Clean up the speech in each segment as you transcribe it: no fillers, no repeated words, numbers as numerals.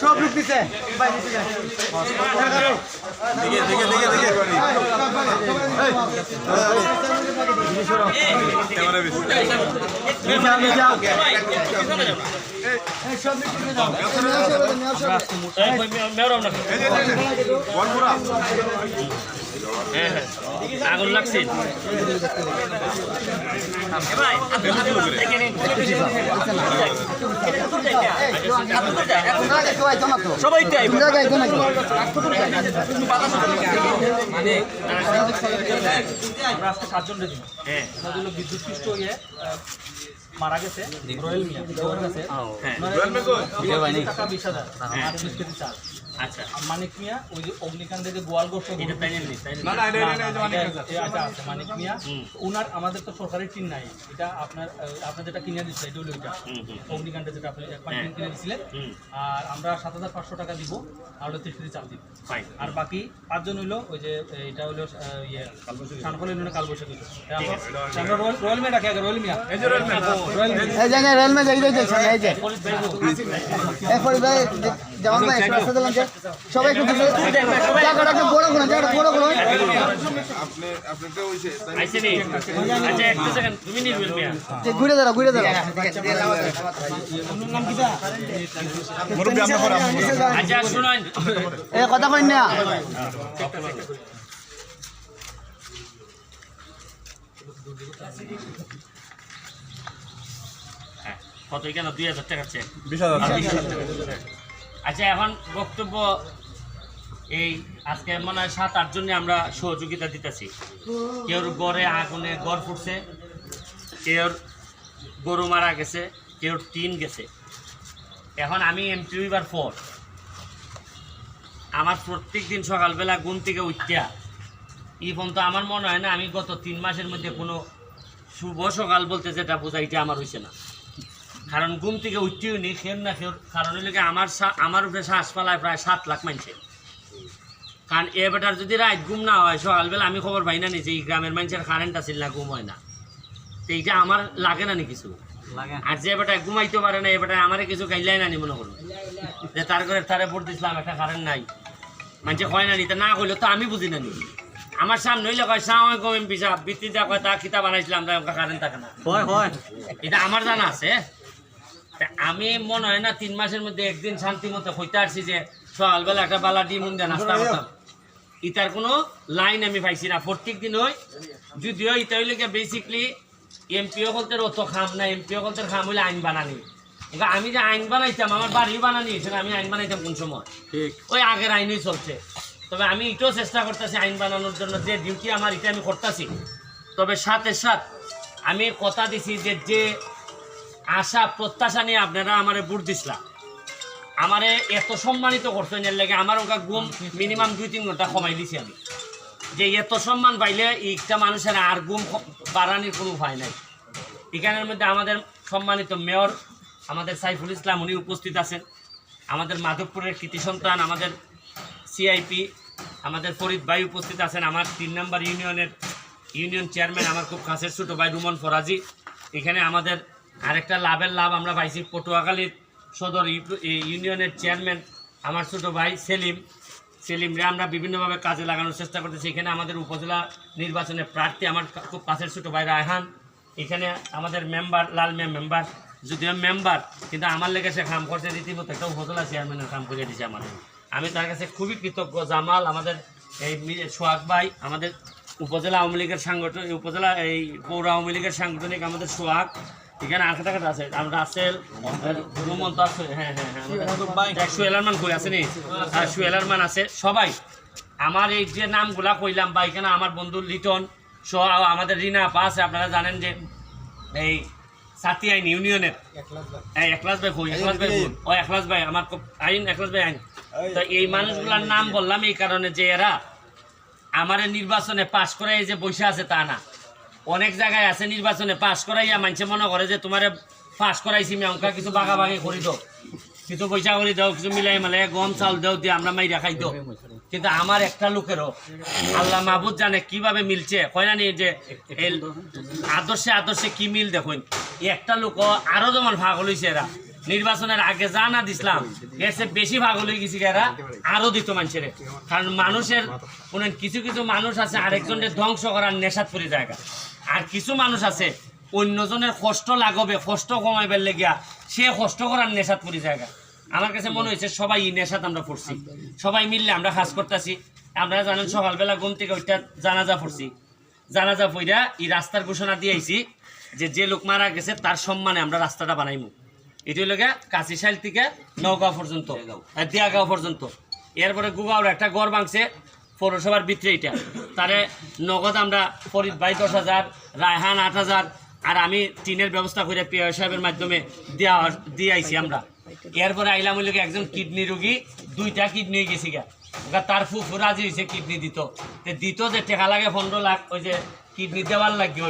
সব লোক দিছে আগুন লাগছে সবাই বিদ্যুৎ হয়ে মারা গেছে রয়েল মিয়া টাকা 20,000 আচ্ছা মানিক মিয়া ওই যে অগ্নিকাণ্ডে যে গোয়ালগ্রস্ত মানিক মিয়া ওনার আমাদের তো সরকারি টিন নাই এটা আপনার যেটা কিনে দিচ্ছে এটা হলো ওইটা অগ্নিকাণ্ডে যেটা আপনি কিনে দিচ্ছিলেন আর আমরা 7,500 টাকা দিব আর হলো 30 কেজি চাল দিব আর বাকি 5 জন হইলো ওই যে এটা হলো শানফল ইউনিয়নে কালবৈশাখী আমরা রয়েল মিয়া রাখি আগে রয়েল মিয়া এই যে রয়েল মিয়া এই জায়গায় রয়েল মিয়া যাই যাইছে এই যে এই ফরিদ ভাই জামান ভাই রাস্তা দিলাম যে সবাই একটু জায়গাটা বড় করুন আপনি তো হইছে আইছেনি আচ্ছা একটা সেকেন্ড তুমি নি রয়েল মিয়া ঘুরে দাঁড়া নাম কিটা মুরব্বি আমরা করে আচ্ছা শুনুন এই কথা কই না কত কেন 2,000 টাকা চেক 20,000 আচ্ছা এখন বক্তব্য এই আজকে মনে হয় 7-8 জনে আমরা সহযোগিতা দিতেছি কেউর গড়ে আগুনে গড় ফুটছে কেউর গরু মারা গেছে কেউর টিন গেছে এখন আমি এমপি হইবার পর আমার প্রত্যেক দিন সকালবেলা ঘুম থেকে উঠিয়া এই পর্যন্ত আমার মনে হয় না আমি গত 3 মাসের মধ্যে কোনো শুভ সকাল বলতে যেটা বোঝাইতে আমার হয়েছে না কারণ ঘুম থেকে উঠতেও নি খের না খের কারণ হইলে আমার উপরে শ্বাসপালায় প্রায় 7 লাখ মানছে কারণ এ বেটার যদি রাত ঘুম না হয় সকালবেলা আমি খবর পাই না নি যে এই গ্রামের মানুষের কারেন্ট আসিল না ঘুম হয় না তো এইটা আমার লাগে না নি কিছু আর যে বেটা ঘুমাইতে পারে না এ বেটা আমার কিছু গাইলাই না নি মনে করুন যে তার করে তারে ভোট দিছিলাম একটা কারেন্ট নাই মানুষে কয় না নি তা না কইলে তো আমি বুঝি না নি আমার সামনে হইলে কয় সাময় কম এমপি সাহেব বৃত্তিটা কয় তা কিতা বানাইছিলাম কারেন্ট থাকে না এটা আমার জানা আছে আমি মনে হয় না 3 মাসের মধ্যে একদিন শান্তি মতো হইতে আসছি যে সকালবেলা একটা বালা ডিম দিয়ে নাস্তা করতাম ইটার কোনো লাইন আমি পাইছি না প্রত্যেক দিন হয় যদিও ইটা হইলে বেসিকলি এমপিও বলতে অত খাম না এমপিও বলতে খাম হইলে আইন বানানি এবার আমি যে আইন বানাইতাম আমার বাড়িও বানানি সেটা আমি আইন বানাইতাম কোন সময় ওই আগের আইনই চলছে তবে আমি এটাও চেষ্টা করতেছি আইন বানানোর জন্য যে ডিউটি আমার এটা আমি করতেছি তবে সাথে আমি কথা দিছি যে আশা প্রত্যাশা নিয়ে আপনারা আমারে ভোট দিছিলাম আমারে এত সম্মানিত করছেন এর লাগে আমার ওকে ঘুম মিনিমাম 2-3 ঘন্টা কমাই দিছি আমি যে এত সম্মান পাইলে একটা মানুষের আর ঘুম বাড়ানোর কোনো উপায় নাই এখানের মধ্যে আমাদের সম্মানিত মেয়র আমাদের সাইফুল ইসলাম উনি উপস্থিত আছেন আমাদের মাধবপুরের কৃতি সন্তান আমাদের সিআইপি আমাদের ফরিদ ভাই উপস্থিত আছেন আমার 3 নম্বর ইউনিয়ন চেয়ারম্যান আমার খুব কাছের ছোটো ভাই রুমন ফরাজি এখানে আমাদের আরেকটা লাভের লাভ আমরা পাইছি পটুয়াখালীর সদর ইউনিয়নের চেয়ারম্যান আমার ছোটো ভাই সেলিমরে আমরা বিভিন্নভাবে কাজে লাগানোর চেষ্টা করতেছি এখানে আমাদের উপজেলা নির্বাচনের প্রার্থী আমার খুব কাছের ছোটো ভাই রায়হান এখানে আমাদের মেম্বার লাল মিয়া মেম্বার যদিও মেম্বার কিন্তু আমার লেগে সে কাম করছে রীতিমতো একটা উপজেলা চেয়ারম্যানের কাম করে দিয়েছে আমাদের আমি তার কাছে খুবই কৃতজ্ঞ জামাল আমাদের এই সোহাগ ভাই আমাদের উপজেলা আওয়ামী লীগের সাংগঠনিক উপজেলা এই পৌর আওয়ামী লীগের সাংগঠনিক আমাদের সোহাগ এখানে আঁকা আছে রাসেল রুমন্ত আছে হ্যাঁ সুয়েলারমান কই আছে নি আর সুয়েলারমান আছে সবাই আমার এই যে নামগুলা কইলাম বা এখানে আমার বন্ধু লিটন সহ আমাদের রিনা আপা আছে আপনারা জানেন যে এই সাথী আইন ইউনিয়নের একলাস ভাই কই একলাস ভাই ও একলাস ভাই আমার আইন একলাস ভাই আইন তো এই মানুষগুলার নাম বললাম এই কারণে যে এরা আমার নির্বাচনে পাশ করে এই যে বসে আছে তা না অনেক জায়গায় আছে নির্বাচনে পাশ করাইয়া মানুষে মনে করে যে তোমারে পাশ করাইছি অঙ্কা কিছু বাগাবাগি করি দাও, কিছু পয়সা করে দাও, কিছু মিলাই মেলাই গম চাল দাও দিয়ে আমরা মাইরা খাই দাও। কিন্তু আমার একটা লোকেরও আল্লাহ মাহবুদ জানে কিভাবে মিলছে, কয় না নি যে আদর্শে আদর্শে কি মিল দেখুন। একটা লোক আরো যেমন ভাগ হইছে, এরা নির্বাচনের আগে যা না দিছিলাম এর চেয়ে বেশি ভাগ হয়ে গেছি, এরা আরো দিত মানুষের। কারণ মানুষের কিছু কিছু মানুষ আছে আরেকজনের ধ্বংস করার নেশাত পড়ে জায়গা, আর কিছু মানুষ আছে অন্যজনের কষ্ট লাগবে, কষ্ট কমাইবার লেগিয়া সে কষ্ট করার নেশাত পড়ে জায়গা। আমার কাছে মনে হয়েছে সবাই এই নেশাত আমরা পড়ছি, সবাই মিললে আমরা কাজ করতেছি। আপনারা জানেন সকালবেলা ঘুম থেকে ওইটা জানাজা পড়ছি, জানাজা পইরা এই রাস্তার ঘোষণা দিয়েছি যে লোক মারা গেছে তার সম্মানে আমরা রাস্তাটা বানাইমু। এটি লোকে কাশিশাইল থেকে নওগাঁও পর্যন্ত, দিয়াগাঁও পর্যন্ত। এরপরে গুগাওর একটা গড় ভাঙছে পৌরসভার ভিতরে, এইটা তারে নগদ আমরা ফরিদ ভাই 10,000, রায়হান 8,000, আর আমি টিনের ব্যবস্থা করে পিয়া সাহেবের মাধ্যমে দিয়ে আইছি আমরা। এরপরে আইলাম ওই লোক একজন কিডনি রোগী, 2টা কিডনি হয়ে গেছি গা, তার ফুফু রাজি হয়েছে কিডনি দিত যে টাকা লাগে 15 লাখ, ওই যে কিডনি দেওয়ার লাগে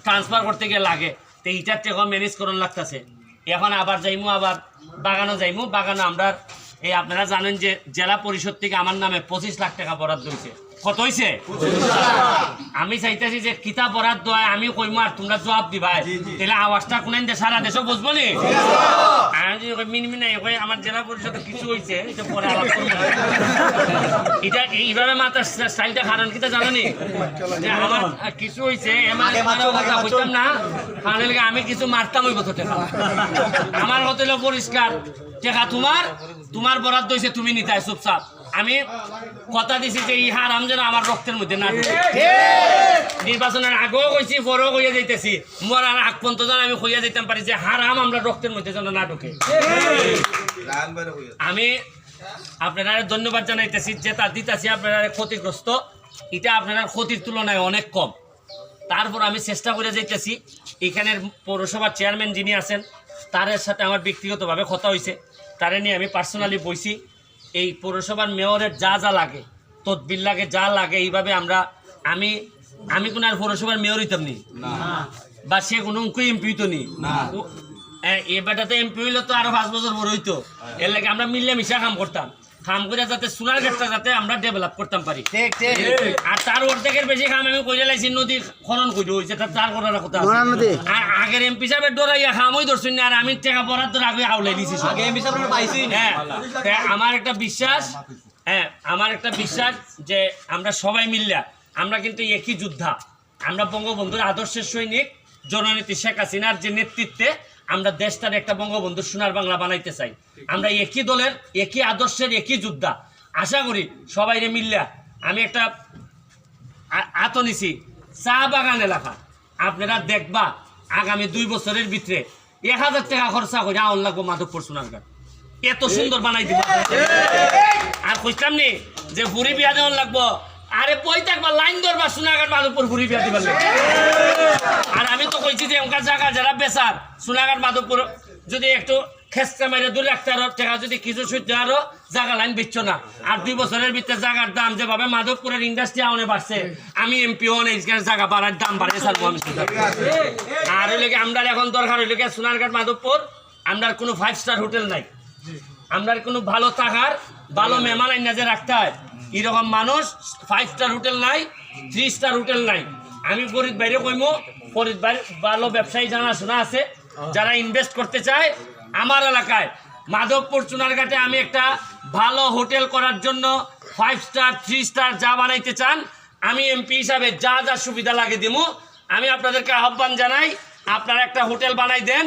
ট্রান্সফার করতে গিয়ে লাগে, তো এইটার টাকা ম্যানেজ করার লাগতেছে। এখন আবার যাইমু, আবার বাগানও যাইমু। বাগানো আমরা এই আপনারা জানেন যে জেলা পরিষদ থেকে আমার নামে 25 লাখ টাকা বরাদ্দ হয়েছে। কত হয়েছে? আমি চাইতেছি যে কিতাব বরাদ্দ হয় আমি কইমু আর তোমরা জবাব দিবা, তাহলে আওয়াজটা কোন সারা দেশও বুঝবো নি। আমার জেলা পরিষদে কিছু হয়েছে এটা পরে আলাপ করবো। এটা এইভাবে মাথার স্টাইলটা কারণ কিতা জানো নি, যে আমার কিছু হয়েছে হইতাম না, আমি কিছু মারতাম ওই কথা টেকা। আমার হোটেল পরিষ্কার টেকা তোমার বরাদ্দ হয়েছে, তুমি নিতাই চুপচাপ। আমি কথা দিছি যে এই হারাম যেন আমার রক্তের মধ্যে না ঢুকে। নির্বাচনের আগেও কইছি, পরেও কইয়া যাইতেছি, মরার আগ পর্যন্ত যেন আমি কইয়া যাইতাম পারি যে হারাম আমরা রক্তের মধ্যে যেন না ঢুকে। আমি আপনারা ধন্যবাদ জানাইতেছি যে তার দিতেছি আপনারা ক্ষতিগ্রস্ত, এটা আপনারা ক্ষতির তুলনায় অনেক কম। তারপর আমি চেষ্টা করে যাইতেছি, এখানের পৌরসভার চেয়ারম্যান যিনি আছেন তার সাথে আমার ব্যক্তিগতভাবে কথা হয়েছে, তারে নিয়ে আমি পার্সোনালি বইছি। এই পৌরসভার মেয়রের যা যা লাগে, তদবির লাগে, যা লাগে, এইভাবে আমি কোন আর পৌরসভার মেয়র হইতাম নি, বা সে কোনো এমপি হইতো নি। এ বেটাতে এমপি হইলে তো আরো 5 বছর বড় হইতো। এর লাগে আমরা মিললে মিশা কাম করতাম, কাম করে যাতে সোনারঘাটটা যাতে আমরা ডেভেলপ করতাম পারি। আর তার অর্ধেকের বেশি কাম আমি করে লাইছি, নদী খনন করে হয়েছে, তার করার কথা। আর আগের এমপি সাহেবের ডরাইয়া খামই ধরছি না, আর আমি টাকা বরাদ্দ আগে আউলাই দিছি। আমার একটা বিশ্বাস যে আমরা সবাই মিললে আমরা কিন্তু একই যোদ্ধা, আমরা বঙ্গবন্ধুর আদর্শের সৈনিক। জননেত্রী শেখ হাসিনার যে নেতৃত্বে আমরা দেশটার একটা বঙ্গবন্ধুর সোনার বাংলা বানাইতে চাই। আমরা একই দলের, একই আদর্শের, একই যোদ্ধা। আশা করি সবাই মিললে আমি একটা আত নিছি চা বাগান এলাকা, আপনারা দেখবা আগামী 2 বছরের ভিতরে 1000 টাকা খরচা করে আউন লাগবো মাধবপুর সোনারঘাট, এত সুন্দর বানাই দিব। আর কইতাম নি যে ভুরি বিয়া দেওয়ার লাগবো, আরে বই থাকবা লাইন ধরবা সোনারঘাট মাধবপুর ভুরি বিয়া দিবার লাগে। আর আমি তো কইছি যে ওখানকার জায়গা যারা বেচার সোনারঘাট মাধবপুর যদি একটু খেসকা মেরে 2 লাখ টাকা যদি কিছু সূর্য আরো জায়গা লাইন বেচছো না, আর 2 বছরের ভিতরে জায়গার দাম যেভাবে মাধবপুরের ইন্ডাস্ট্রি আউনে বাড়ছে, আমি এমপি হন এই জায়গা বাড়ার দাম বাড়িয়ে ছাড়বো আমি। আর ওই লোকে আমরা এখন দরকার হইল সোনারঘাট মাধবপুর আমরা কোনো 5 স্টার হোটেল নাই, আমরা কোনো ভালো থাকার ভালো মেহমান আইনা যে রাখতে হয় এরকম মানুষ 5 স্টার হোটেল নাই, 3 স্টার হোটেল নাই। আমি ফরিদ বাইরে কইমো, ফরিদ ভাই ভালো ব্যবসায়ী জানাশোনা আছে, যারা ইনভেস্ট করতে চায় আমার এলাকায় মাধবপুর সোনারঘাটে আমি একটা ভালো হোটেল করার জন্য 5 স্টার 3 স্টার যা বানাইতে চান আমি এমপি হিসাবে যা যা সুবিধা লাগে দিব। আমি আপনাদেরকে আহ্বান জানাই, আপনারা একটা হোটেল বানাই দেন,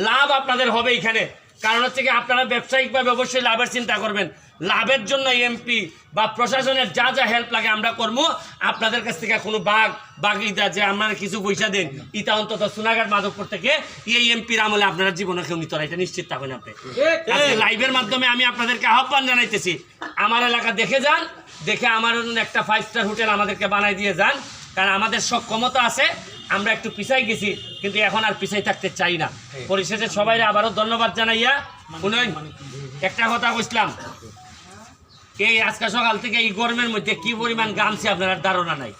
লাভ আপনাদের হবে এখানে। কারণ হচ্ছে কি আপনারা ব্যবসায়িকভাবে অবশ্যই লাভের চিন্তা করবেন, লাভের জন্য এমপি বা প্রশাসনের যা যা হেল্প লাগে আমরা করবো। আপনাদের কাছ থেকে কোনো বাগিদা যে আপনারা কিছু পয়সা দেন, ইটা অন্তত সোনারঘাট মাধবপুর থেকে এই এমপির আমলে আপনারা জীবনে কেউ নিত না, এটা নিশ্চিত থাকেন আপনি। লাইভের মাধ্যমে আমি আপনাদেরকে আহ্বান জানাইতেছি, আমার এলাকা দেখে যান, দেখে আমার একটা 5 স্টার হোটেল আমাদেরকে বানাই দিয়ে যান। কারণ আমাদের সক্ষমতা আছে, আমরা একটু পিছাই গেছি, কিন্তু এখন আর পিছাই থাকতে চাই না। পরিশেষে সবাই আবারও ধন্যবাদ জানাইয়া একটা কথা কইছিলাম, এই আজকে সকাল থেকে এই গরমের মধ্যে কি পরিমাণ গামছে আপনার ধারণা নাই।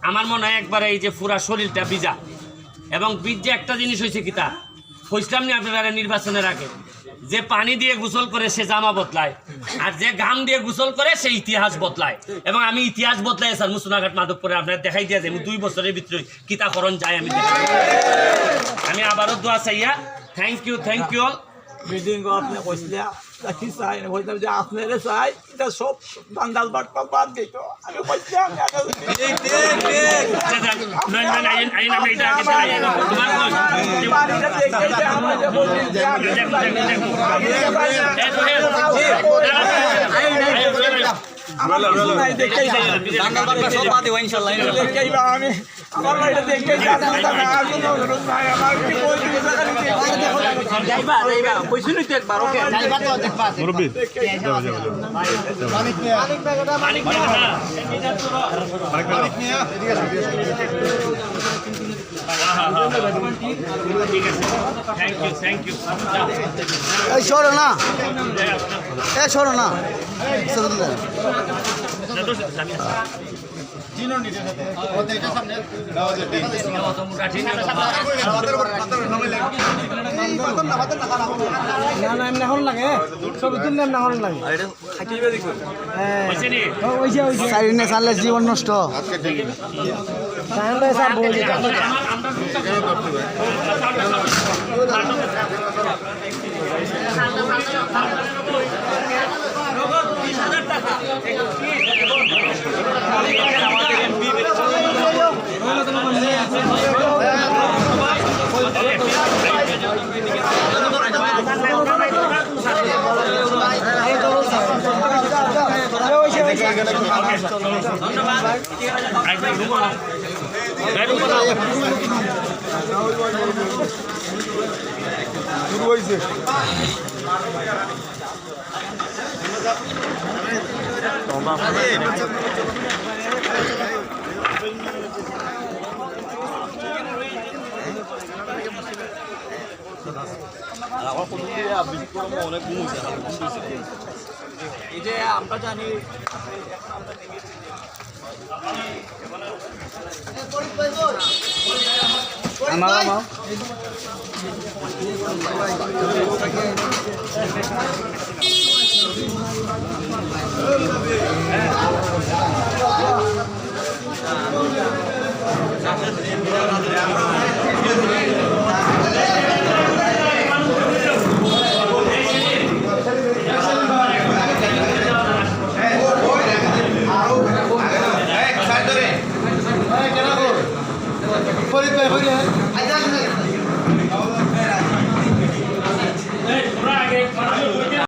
আমার মনে হয় একবারে এই যে পুরা শরীরটা ভিজা এবং বীর্যে একটা জিনিস হয়েছে কি তা হইছিলাম নি আপনারা নির্বাচনের আগে যে পানি দিয়ে গোসল করে সে জামা বদলায় আর যে ঘাম দিয়ে গোসল করে সে ইতিহাস বদলায় এবং আমি ইতিহাস বদলাই স্যার মুসুনাঘাট মাধবপুরে আপনার দেখাই দিয়ে যাই 2 বছরের ভিতরে কিতাকরণ যায় আমি আবারও দোয়া চাইয়া থ্যাংক ইউ অল মিটিং আপনি কইছিলে কি চাই কইতাম যে আপনারে চাই এটা সব বান্দাল বাট বাদ দিত আমি কইছিলাম আমি আমার বাড়িটা দেখে থ্যাংক ইউ এই সরো না জীবন নষ্ট শুরু হয়েছে অনেক গুণ হয়েছে এই যে আমরা জানি আমার